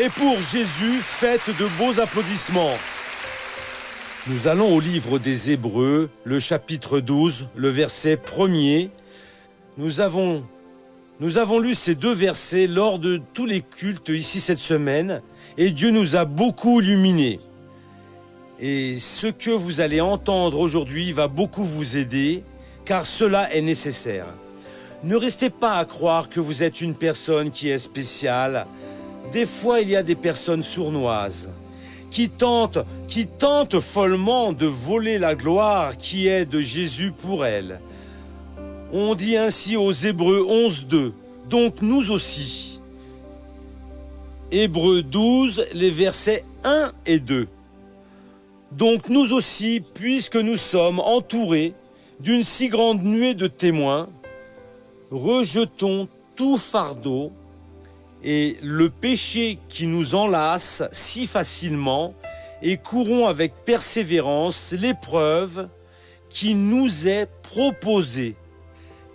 Et pour Jésus, faites de beaux applaudissements. Nous allons au livre des Hébreux, le chapitre 12, le verset 1er. Nous avons lu ces deux versets lors de tous les cultes ici cette semaine et Dieu nous a beaucoup illuminés. Et ce que vous allez entendre aujourd'hui va beaucoup vous aider car cela est nécessaire. Ne restez pas à croire que vous êtes une personne qui est spéciale. Des fois, il y a des personnes sournoises qui tentent follement de voler la gloire qui est de Jésus pour elles. On dit ainsi aux Hébreux 11.2, donc nous aussi. Hébreux 12, les versets 1 et 2. Donc nous aussi, puisque nous sommes entourés d'une si grande nuée de témoins, rejetons tout fardeau et le péché qui nous enlace si facilement et courons avec persévérance l'épreuve qui nous est proposée.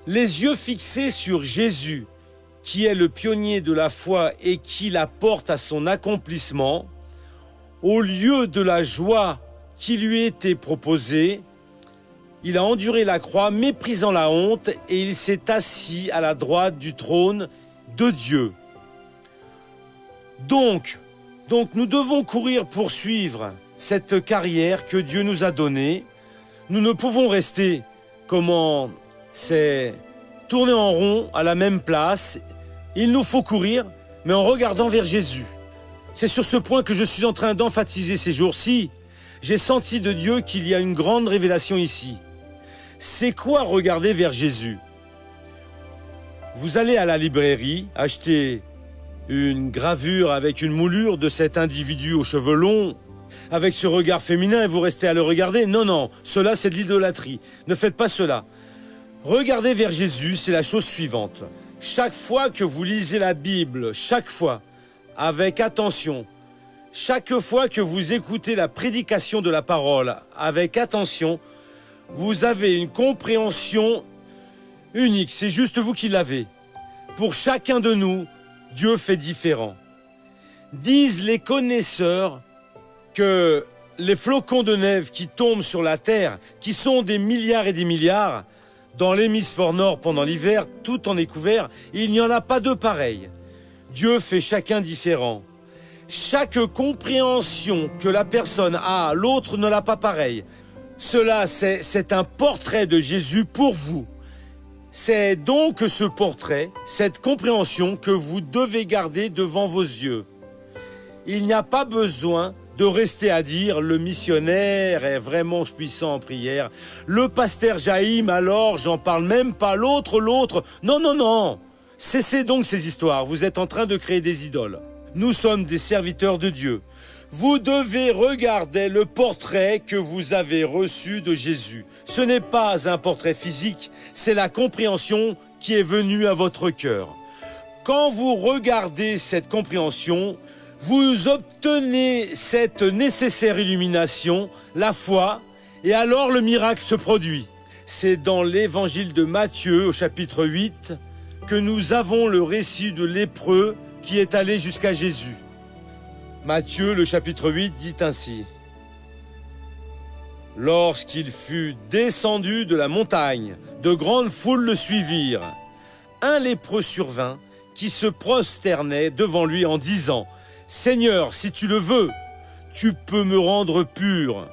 Les yeux fixés sur Jésus, qui est le pionnier de la foi et qui la porte à son accomplissement, au lieu de la joie qui lui était proposée, il a enduré la croix, méprisant la honte, et il s'est assis à la droite du trône de Dieu. Donc, nous devons courir pour suivre cette carrière que Dieu nous a donnée. Nous ne pouvons rester, tourner en rond à la même place. Il nous faut courir, mais en regardant vers Jésus. C'est sur ce point que je suis en train d'emphasiser ces jours-ci. J'ai senti de Dieu qu'il y a une grande révélation ici. C'est quoi regarder vers Jésus? Vous allez à la librairie acheter une gravure avec une moulure de cet individu aux cheveux longs, avec ce regard féminin et vous restez à le regarder. Non, cela c'est de l'idolâtrie. Ne faites pas cela. Regardez vers Jésus, c'est la chose suivante. Chaque fois que vous lisez la Bible, chaque fois, avec attention, chaque fois que vous écoutez la prédication de la parole avec attention, vous avez une compréhension unique. C'est juste vous qui l'avez. Pour chacun de nous, Dieu fait différent. Disent les connaisseurs que les flocons de neige qui tombent sur la terre, qui sont des milliards et des milliards, dans l'hémisphère nord pendant l'hiver, tout en est couvert, il n'y en a pas deux pareils. Dieu fait chacun différent. Chaque compréhension que la personne a, l'autre ne l'a pas pareil. Cela, c'est un portrait de Jésus pour vous. C'est donc ce portrait, cette compréhension que vous devez garder devant vos yeux. Il n'y a pas besoin de rester à dire « le missionnaire est vraiment puissant en prière »,« le pasteur Jaïm, alors j'en parle même pas, l'autre ». Non. Cessez donc ces histoires, vous êtes en train de créer des idoles. Nous sommes des serviteurs de Dieu. Vous devez regarder le portrait que vous avez reçu de Jésus. Ce n'est pas un portrait physique, c'est la compréhension qui est venue à votre cœur. Quand vous regardez cette compréhension, vous obtenez cette nécessaire illumination, la foi, et alors le miracle se produit. C'est dans l'évangile de Matthieu, au chapitre 8, que nous avons le récit de lépreux qui est allé jusqu'à Jésus. Matthieu, le chapitre 8, dit ainsi. Lorsqu'il fut descendu de la montagne, de grandes foules le suivirent. Un lépreux survint qui se prosternait devant lui en disant « Seigneur, si tu le veux, tu peux me rendre pur. »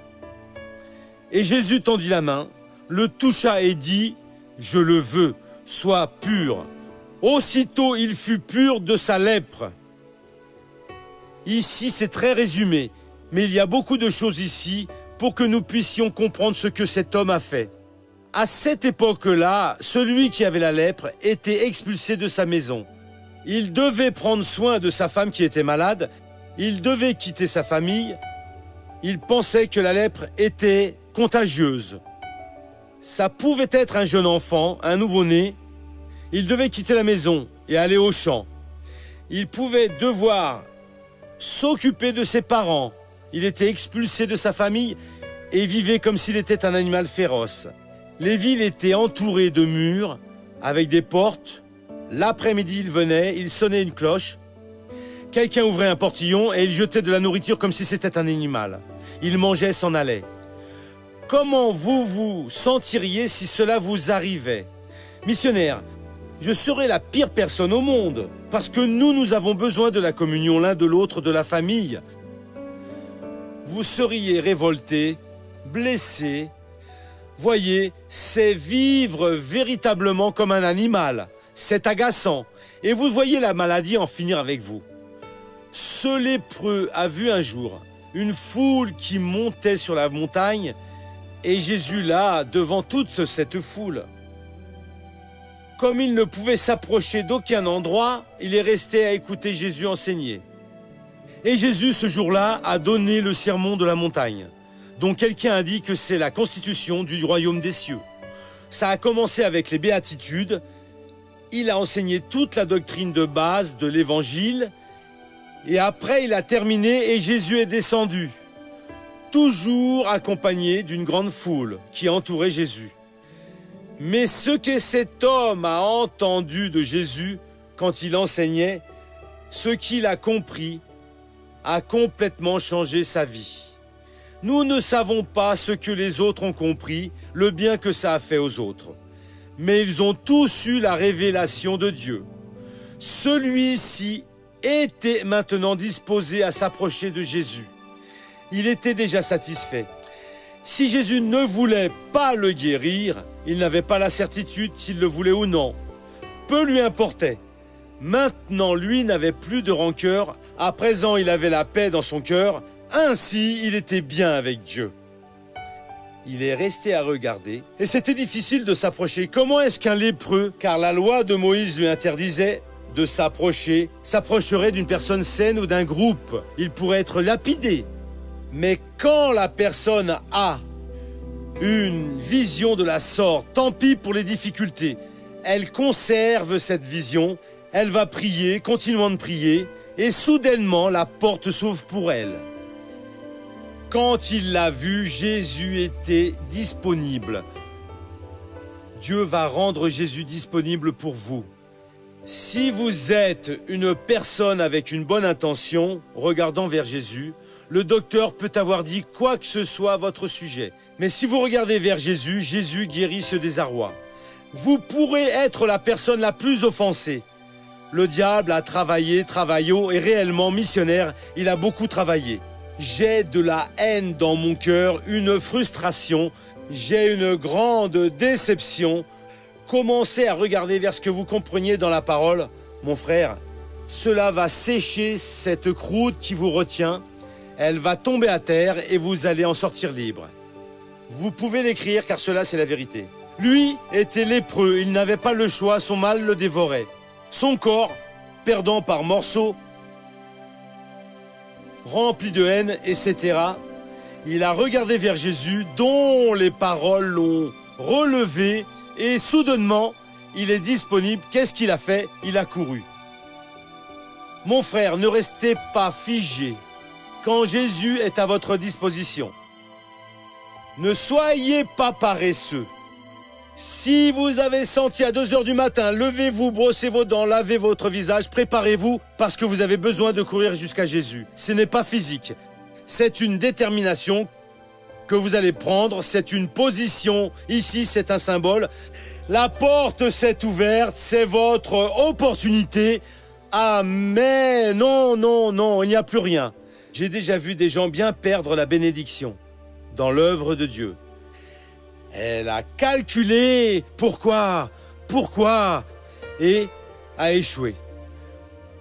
Et Jésus tendit la main, le toucha et dit « Je le veux, sois pur. » Aussitôt il fut pur de sa lèpre. Ici, c'est très résumé, mais il y a beaucoup de choses ici pour que nous puissions comprendre ce que cet homme a fait. À cette époque-là, celui qui avait la lèpre était expulsé de sa maison. Il devait prendre soin de sa femme qui était malade, il devait quitter sa famille, il pensait que la lèpre était contagieuse. Ça pouvait être un jeune enfant, un nouveau-né, il devait quitter la maison et aller au champ. Il pouvait devoir s'occuper de ses parents. Il était expulsé de sa famille et vivait comme s'il était un animal féroce. Les villes étaient entourées de murs avec des portes. L'après-midi, il venait, il sonnait une cloche. Quelqu'un ouvrait un portillon et il jetait de la nourriture comme si c'était un animal. Il mangeait, s'en allait. Comment vous vous sentiriez si cela vous arrivait? Missionnaire, je serais la pire personne au monde, parce que nous avons besoin de la communion l'un de l'autre, de la famille. Vous seriez révolté, blessé. Voyez, c'est vivre véritablement comme un animal. C'est agaçant. Et vous voyez la maladie en finir avec vous. Ce lépreux a vu un jour une foule qui montait sur la montagne et Jésus là, devant toute cette foule. Comme il ne pouvait s'approcher d'aucun endroit, il est resté à écouter Jésus enseigner. Et Jésus, ce jour-là, a donné le sermon de la montagne, dont quelqu'un a dit que c'est la constitution du royaume des cieux. Ça a commencé avec les béatitudes. Il a enseigné toute la doctrine de base de l'évangile. Et après, il a terminé et Jésus est descendu, toujours accompagné d'une grande foule qui entourait Jésus. Mais ce que cet homme a entendu de Jésus quand il enseignait, ce qu'il a compris, a complètement changé sa vie. Nous ne savons pas ce que les autres ont compris, le bien que ça a fait aux autres. Mais ils ont tous eu la révélation de Dieu. Celui-ci était maintenant disposé à s'approcher de Jésus. Il était déjà satisfait. Si Jésus ne voulait pas le guérir, il n'avait pas la certitude s'il le voulait ou non. Peu lui importait. Maintenant, lui n'avait plus de rancœur. À présent, il avait la paix dans son cœur. Ainsi, il était bien avec Dieu. Il est resté à regarder, et c'était difficile de s'approcher. Comment est-ce qu'un lépreux, car la loi de Moïse lui interdisait de s'approcherait d'une personne saine ou d'un groupe? Il pourrait être lapidé. Mais quand la personne a une vision de la sorte, tant pis pour les difficultés, elle conserve cette vision, elle va prier, continuant de prier, et soudainement la porte s'ouvre pour elle. Quand il l'a vu, Jésus était disponible. Dieu va rendre Jésus disponible pour vous. Si vous êtes une personne avec une bonne intention, regardant vers Jésus, le docteur peut avoir dit quoi que ce soit à votre sujet. Mais si vous regardez vers Jésus, Jésus guérit ce désarroi. Vous pourrez être la personne la plus offensée. Le diable a travaillé et réellement missionnaire, il a beaucoup travaillé. J'ai de la haine dans mon cœur, une frustration, j'ai une grande déception. Commencez à regarder vers ce que vous compreniez dans la parole, mon frère. Cela va sécher cette croûte qui vous retient. Elle va tomber à terre et vous allez en sortir libre. Vous pouvez l'écrire car cela c'est la vérité. Lui était lépreux, il n'avait pas le choix, son mal le dévorait. Son corps, perdant par morceaux, rempli de haine, etc. Il a regardé vers Jésus dont les paroles l'ont relevé. Et soudainement, il est disponible. Qu'est-ce qu'il a fait? Il a couru. Mon frère, ne restez pas figé quand Jésus est à votre disposition. Ne soyez pas paresseux. Si vous avez senti à 2 heures du matin, levez-vous, brossez vos dents, lavez votre visage, préparez-vous parce que vous avez besoin de courir jusqu'à Jésus. Ce n'est pas physique. C'est une détermination que vous allez prendre, c'est une position, ici c'est un symbole. La porte s'est ouverte, c'est votre opportunité. Amen. Non, il n'y a plus rien. J'ai déjà vu des gens bien perdre la bénédiction dans l'œuvre de Dieu. Elle a calculé pourquoi, et a échoué.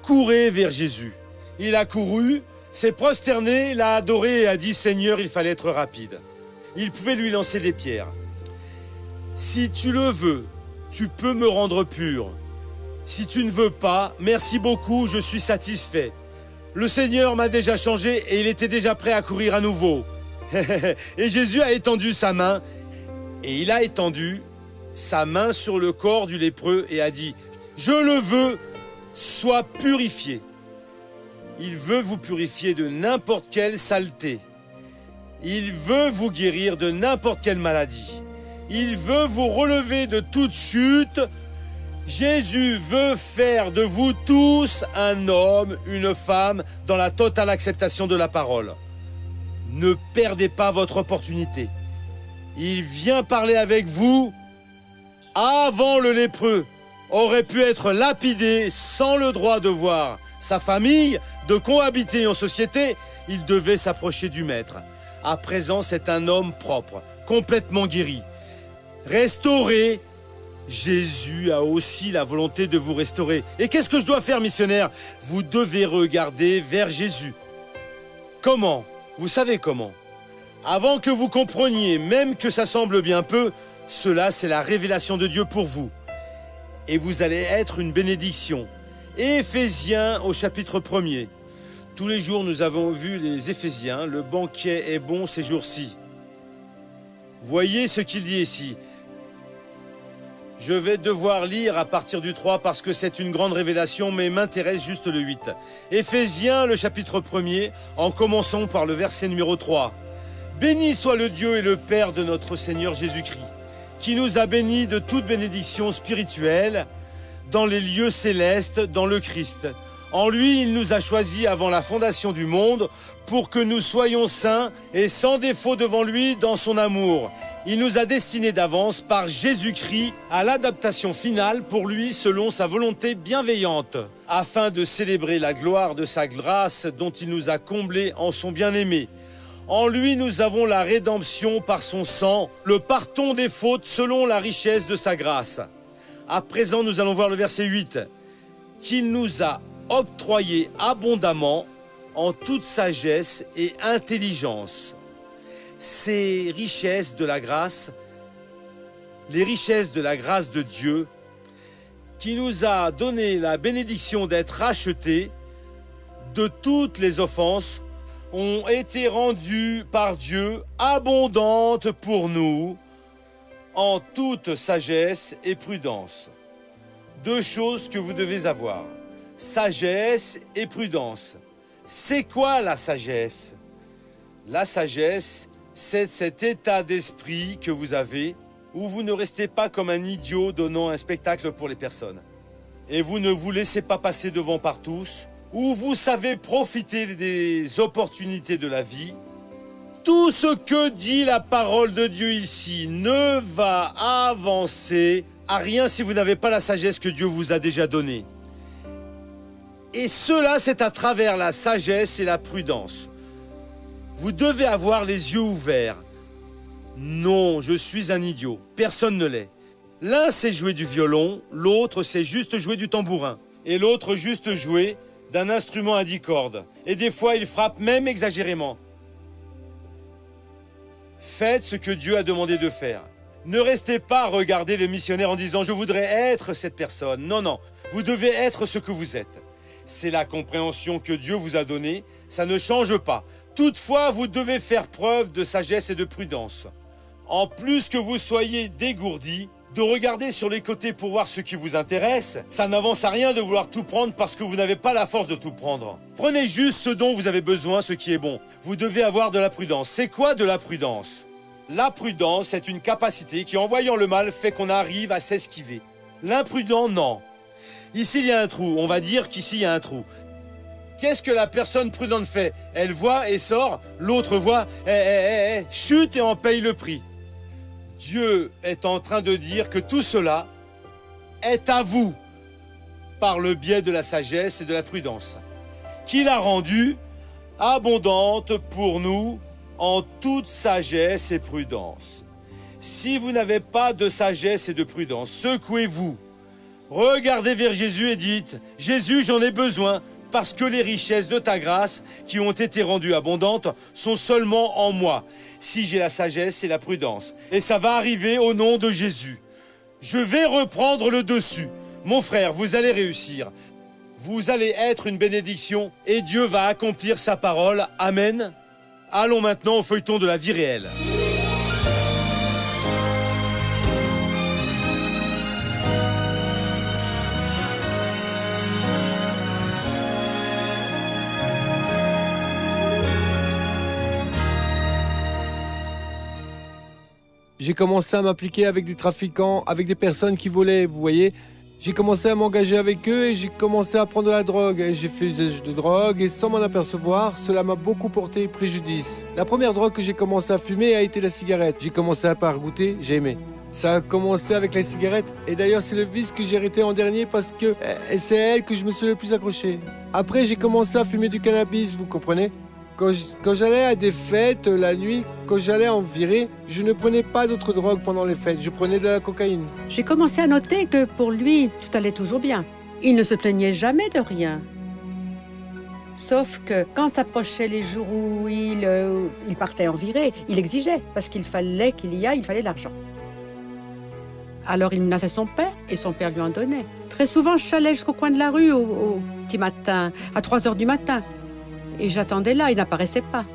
Courez vers Jésus. Il a couru, s'est prosterné, l'a adoré et a dit « Seigneur, il fallait être rapide ». Il pouvait lui lancer des pierres. « Si tu le veux, tu peux me rendre pur. Si tu ne veux pas, merci beaucoup, je suis satisfait. Le Seigneur m'a déjà changé et il était déjà prêt à courir à nouveau. » Et Jésus a étendu sa main, et il a étendu sa main sur le corps du lépreux et a dit « Je le veux, sois purifié. » Il veut vous purifier de n'importe quelle saleté. Il veut vous guérir de n'importe quelle maladie. Il veut vous relever de toute chute Jésus veut faire de vous tous un homme, une femme, dans la totale acceptation de la parole. Ne perdez pas votre opportunité. Il vient parler avec vous avant le lépreux aurait pu être lapidé sans le droit de voir sa famille, de cohabiter en société. Il devait s'approcher du maître. À présent, c'est un homme propre, complètement guéri. Restauré, Jésus a aussi la volonté de vous restaurer. Et qu'est-ce que je dois faire, missionnaire? Vous devez regarder vers Jésus. Comment? Vous savez comment? Avant que vous compreniez, même que ça semble bien peu, cela c'est la révélation de Dieu pour vous. Et vous allez être une bénédiction. Éphésiens au chapitre 1er. Tous les jours nous avons vu les Éphésiens, le banquet est bon ces jours-ci. Voyez ce qu'il dit ici. Je vais devoir lire à partir du 3 parce que c'est une grande révélation, mais m'intéresse juste le 8. Éphésiens, le chapitre 1er, en commençant par le verset numéro 3. Béni soit le Dieu et le Père de notre Seigneur Jésus-Christ, qui nous a bénis de toute bénédiction spirituelle dans les lieux célestes dans le Christ. En lui, il nous a choisis avant la fondation du monde pour que nous soyons saints et sans défaut devant lui dans son amour. Il nous a destinés d'avance par Jésus-Christ à l'adaptation finale pour lui selon sa volonté bienveillante, afin de célébrer la gloire de sa grâce dont il nous a comblés en son bien-aimé. En lui, nous avons la rédemption par son sang, le pardon des fautes selon la richesse de sa grâce. À présent, nous allons voir le verset 8. Qu'il nous a octroyé abondamment en toute sagesse et intelligence. Ces richesses de la grâce, les richesses de la grâce de Dieu, qui nous a donné la bénédiction d'être rachetés de toutes les offenses, ont été rendues par Dieu abondantes pour nous en toute sagesse et prudence. Deux choses que vous devez avoir. Sagesse et prudence. C'est quoi la sagesse? La sagesse, c'est cet état d'esprit que vous avez où vous ne restez pas comme un idiot donnant un spectacle pour les personnes. Et vous ne vous laissez pas passer devant par tous, où vous savez profiter des opportunités de la vie. Tout ce que dit la parole de Dieu ici ne va avancer à rien si vous n'avez pas la sagesse que Dieu vous a déjà donnée. Et cela, c'est à travers la sagesse et la prudence. Vous devez avoir les yeux ouverts. Non, je suis un idiot. Personne ne l'est. L'un sait jouer du violon, l'autre sait juste jouer du tambourin. Et l'autre juste jouer d'un instrument à 10 cordes. Et des fois, il frappe même exagérément. Faites ce que Dieu a demandé de faire. Ne restez pas à regarder les missionnaires en disant « je voudrais être cette personne ». Non, non, vous devez être ce que vous êtes. C'est la compréhension que Dieu vous a donnée, ça ne change pas. Toutefois, vous devez faire preuve de sagesse et de prudence. En plus que vous soyez dégourdi, de regarder sur les côtés pour voir ce qui vous intéresse, ça n'avance à rien de vouloir tout prendre parce que vous n'avez pas la force de tout prendre. Prenez juste ce dont vous avez besoin, ce qui est bon. Vous devez avoir de la prudence. C'est quoi de la prudence? La prudence est une capacité qui, en voyant le mal, fait qu'on arrive à s'esquiver. L'imprudent, non. Ici, il y a un trou. On va dire qu'ici, il y a un trou. Qu'est-ce que la personne prudente fait? Elle voit et sort. L'autre voit, chute et en paye le prix. Dieu est en train de dire que tout cela est à vous par le biais de la sagesse et de la prudence, qu'il a rendue abondante pour nous en toute sagesse et prudence. Si vous n'avez pas de sagesse et de prudence, secouez-vous. Regardez vers Jésus et dites « Jésus, j'en ai besoin parce que les richesses de ta grâce qui ont été rendues abondantes sont seulement en moi, si j'ai la sagesse et la prudence. Et ça va arriver au nom de Jésus. Je vais reprendre le dessus. Mon frère, vous allez réussir. Vous allez être une bénédiction et Dieu va accomplir sa parole. Amen. Allons maintenant au feuilleton de la vie réelle. J'ai commencé à m'appliquer avec des trafiquants, avec des personnes qui volaient, vous voyez. J'ai commencé à m'engager avec eux et j'ai commencé à prendre de la drogue. Et j'ai fait usage de drogue et sans m'en apercevoir, cela m'a beaucoup porté préjudice. La première drogue que j'ai commencé à fumer a été la cigarette. J'ai commencé à par goûter, j'ai aimé. Ça a commencé avec la cigarette et d'ailleurs c'est le vice que j'ai arrêté en dernier parce que c'est à elle que je me suis le plus accroché. Après j'ai commencé à fumer du cannabis, vous comprenez ? Quand j'allais à des fêtes la nuit, quand j'allais en virer, je ne prenais pas d'autres drogues pendant les fêtes, je prenais de la cocaïne. J'ai commencé à noter que pour lui, tout allait toujours bien. Il ne se plaignait jamais de rien. Sauf que quand s'approchaient les jours où il partait en virée, il exigeait, parce qu'il fallait qu'il y aille, il fallait de l'argent. Alors il menaçait son père et son père lui en donnait. Très souvent, j'allais jusqu'au coin de la rue au petit matin, à 3h du matin. Et j'attendais là, il n'apparaissait pas.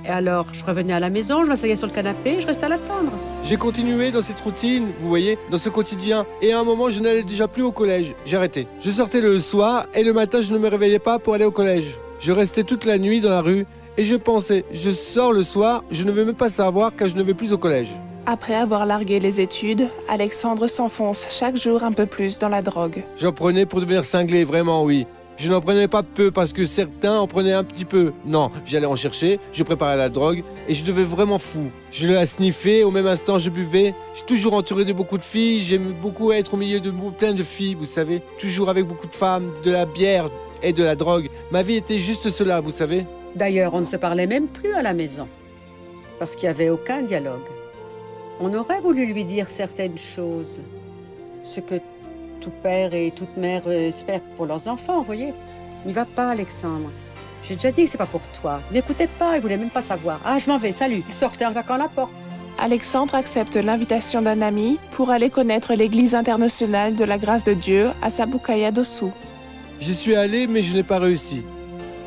Et alors, je revenais à la maison, je m'asseyais sur le canapé, je restais à l'attendre. J'ai continué dans cette routine, vous voyez, dans ce quotidien. Et à un moment, je n'allais déjà plus au collège. J'ai arrêté. Je sortais le soir et le matin, je ne me réveillais pas pour aller au collège. Je restais toute la nuit dans la rue et je pensais, je sors le soir, je ne vais même pas savoir car je ne vais plus au collège. Après avoir largué les études, Alexandre s'enfonce chaque jour un peu plus dans la drogue. J'en prenais pour devenir cinglé, vraiment oui. Je n'en prenais pas peu parce que certains en prenaient un petit peu. Non, j'allais en chercher, je préparais la drogue et je devenais vraiment fou. Je la sniffais, au même instant je buvais. Je suis toujours entouré de beaucoup de filles, j'aime beaucoup être au milieu de plein de filles, vous savez. Toujours avec beaucoup de femmes, de la bière et de la drogue. Ma vie était juste cela, vous savez. D'ailleurs, on ne se parlait même plus à la maison, parce qu'il n'y avait aucun dialogue. On aurait voulu lui dire certaines choses, ce que tout père et toute mère espèrent pour leurs enfants, vous voyez. N'y va pas, Alexandre. J'ai déjà dit que c'est pas pour toi. N'écoutez pas, il voulait même pas savoir. Ah, je m'en vais, salut. Il sortait en claquant la porte. Alexandre accepte l'invitation d'un ami pour aller connaître l'église internationale de la grâce de Dieu à Sabukaya Dossou. J'y suis allé, mais je n'ai pas réussi.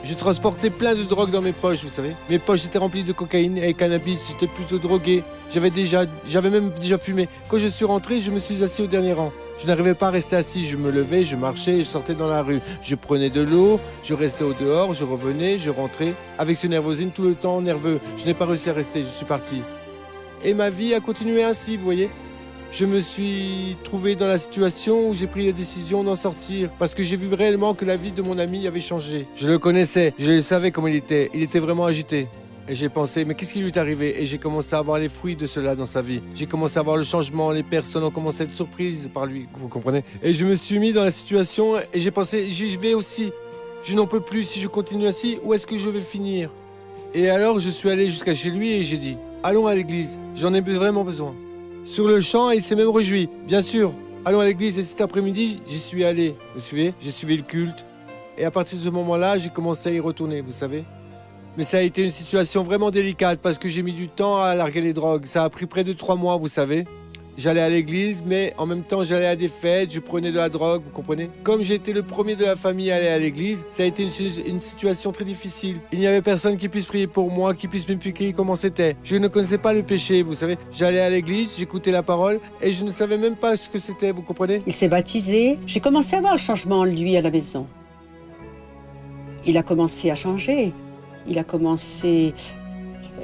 Je transportais plein de drogue dans mes poches, vous savez. Mes poches étaient remplies de cocaïne et cannabis, j'étais plutôt drogué. J'avais même déjà fumé. Quand je suis rentré, je me suis assis au dernier rang. Je n'arrivais pas à rester assis, je me levais, je marchais et je sortais dans la rue. Je prenais de l'eau, je restais au dehors, je revenais, je rentrais. Avec ce nervosine tout le temps nerveux. Je n'ai pas réussi à rester, je suis parti. Et ma vie a continué ainsi, vous voyez. Je me suis trouvé dans la situation où j'ai pris la décision d'en sortir parce que j'ai vu réellement que la vie de mon ami avait changé. Je le connaissais, je le savais comment il était vraiment agité. Et j'ai pensé, mais qu'est-ce qui lui est arrivé? Et j'ai commencé à voir les fruits de cela dans sa vie. J'ai commencé à voir le changement, les personnes ont commencé à être surprises par lui, vous comprenez? Et je me suis mis dans la situation et j'ai pensé, je vais aussi. Je n'en peux plus, si je continue ainsi, où est-ce que je vais finir? Et alors je suis allé jusqu'à chez lui et j'ai dit, allons à l'église, j'en ai vraiment besoin. Sur le champ, il s'est même réjoui. Bien sûr, allons à l'église et cet après-midi, j'y suis allé. Vous suivez? J'ai suivi le culte. Et à partir de ce moment-là, j'ai commencé à y retourner, vous savez. Mais ça a été une situation vraiment délicate parce que j'ai mis du temps à larguer les drogues. Ça a pris près de 3 mois, vous savez. J'allais à l'église, mais en même temps, j'allais à des fêtes, je prenais de la drogue, vous comprenez? Comme j'étais le premier de la famille à aller à l'église, ça a été une situation très difficile. Il n'y avait personne qui puisse prier pour moi, qui puisse m'expliquer comment c'était. Je ne connaissais pas le péché, vous savez. J'allais à l'église, j'écoutais la parole, et je ne savais même pas ce que c'était, vous comprenez? Il s'est baptisé. J'ai commencé à voir le changement en lui à la maison. Il a commencé à changer. Il a commencé...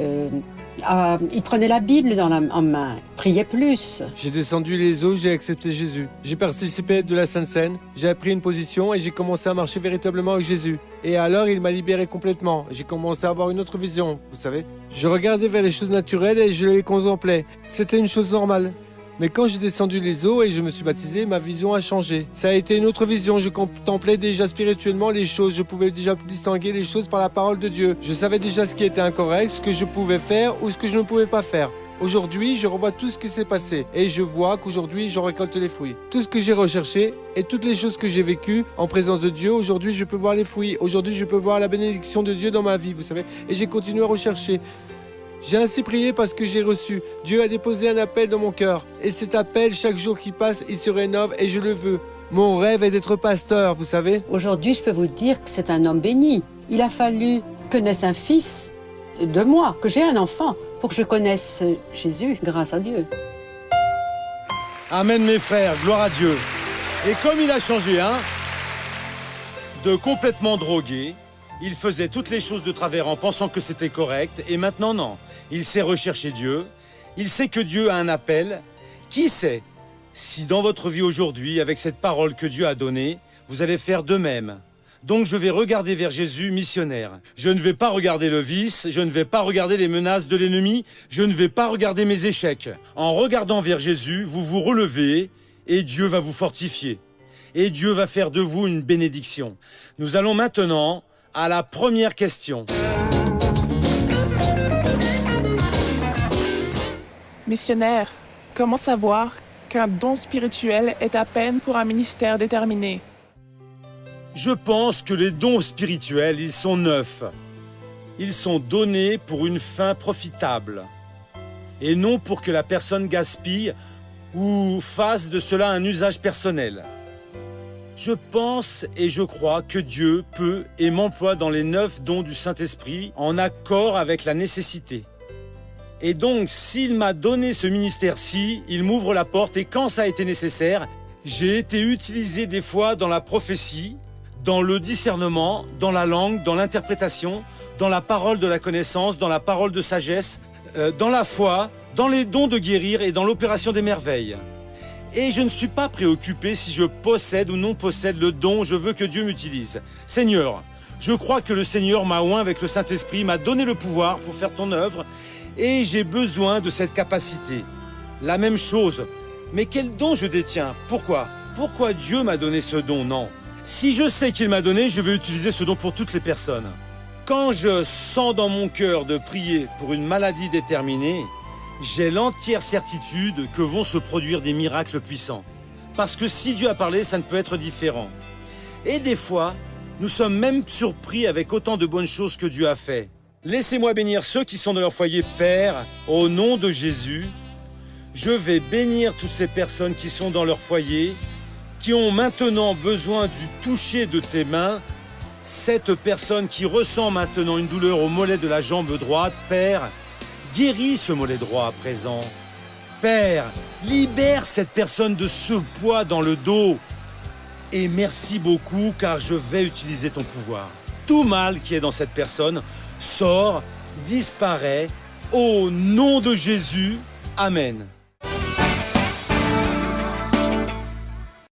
il prenait la Bible en main, priait plus. J'ai descendu les eaux, j'ai accepté Jésus. J'ai participé de la Sainte Seine, j'ai pris une position et j'ai commencé à marcher véritablement avec Jésus. Et alors, il m'a libéré complètement. J'ai commencé à avoir une autre vision, vous savez. Je regardais vers les choses naturelles et je les contemplais. C'était une chose normale. Mais quand j'ai descendu les eaux et je me suis baptisé, ma vision a changé. Ça a été une autre vision. Je contemplais déjà spirituellement les choses. Je pouvais déjà distinguer les choses par la parole de Dieu. Je savais déjà ce qui était incorrect, ce que je pouvais faire ou ce que je ne pouvais pas faire. Aujourd'hui, je revois tout ce qui s'est passé et je vois qu'aujourd'hui, j'en récolte les fruits. Tout ce que j'ai recherché et toutes les choses que j'ai vécues en présence de Dieu, aujourd'hui, je peux voir les fruits. Aujourd'hui, je peux voir la bénédiction de Dieu dans ma vie, vous savez. Et j'ai continué à rechercher. J'ai ainsi prié parce que j'ai reçu. Dieu a déposé un appel dans mon cœur. Et cet appel, chaque jour qui passe, il se rénove et je le veux. Mon rêve est d'être pasteur, vous savez. Aujourd'hui, je peux vous dire que c'est un homme béni. Il a fallu que naisse un fils de moi, que j'ai un enfant, pour que je connaisse Jésus, grâce à Dieu. Amen mes frères, gloire à Dieu. Et comme il a changé, de complètement drogué, il faisait toutes les choses de travers en pensant que c'était correct, et maintenant non. Il sait rechercher Dieu, il sait que Dieu a un appel. Qui sait? Si dans votre vie aujourd'hui, avec cette parole que Dieu a donnée, vous allez faire de même. Donc je vais regarder vers Jésus missionnaire. Je ne vais pas regarder le vice, je ne vais pas regarder les menaces de l'ennemi, je ne vais pas regarder mes échecs. En regardant vers Jésus, vous vous relevez et Dieu va vous fortifier. Et Dieu va faire de vous une bénédiction. Nous allons maintenant à la première question. Missionnaire, comment savoir qu'un don spirituel est à peine pour un ministère déterminé? Je pense que les dons spirituels, ils sont neufs. Ils sont donnés pour une fin profitable. Et non pour que la personne gaspille ou fasse de cela un usage personnel. Je pense et je crois que Dieu peut et m'emploie dans les 9 dons du Saint-Esprit en accord avec la nécessité. Et donc, s'il m'a donné ce ministère-ci, il m'ouvre la porte et quand ça a été nécessaire, j'ai été utilisé des fois dans la prophétie, dans le discernement, dans la langue, dans l'interprétation, dans la parole de la connaissance, dans la parole de sagesse, dans la foi, dans les dons de guérir et dans l'opération des merveilles. Et je ne suis pas préoccupé si je possède ou non possède le don, je veux que Dieu m'utilise. Seigneur, je crois que le Seigneur m'a oint avec le Saint-Esprit, m'a donné le pouvoir pour faire ton œuvre et j'ai besoin de cette capacité. La même chose. Mais quel don je détiens? Pourquoi? Pourquoi Dieu m'a donné ce don? Non. Si je sais qu'il m'a donné, je vais utiliser ce don pour toutes les personnes. Quand je sens dans mon cœur de prier pour une maladie déterminée, j'ai l'entière certitude que vont se produire des miracles puissants. Parce que si Dieu a parlé, ça ne peut être différent. Et des fois, nous sommes même surpris avec autant de bonnes choses que Dieu a fait. Laissez-moi bénir ceux qui sont dans leur foyer, Père, au nom de Jésus. Je vais bénir toutes ces personnes qui sont dans leur foyer, qui ont maintenant besoin du toucher de tes mains. Cette personne qui ressent maintenant une douleur au mollet de la jambe droite, Père, guéris ce mollet droit à présent. Père, libère cette personne de ce poids dans le dos. Et merci beaucoup car je vais utiliser ton pouvoir. Tout mal qui est dans cette personne sort, disparaît, au nom de Jésus. Amen.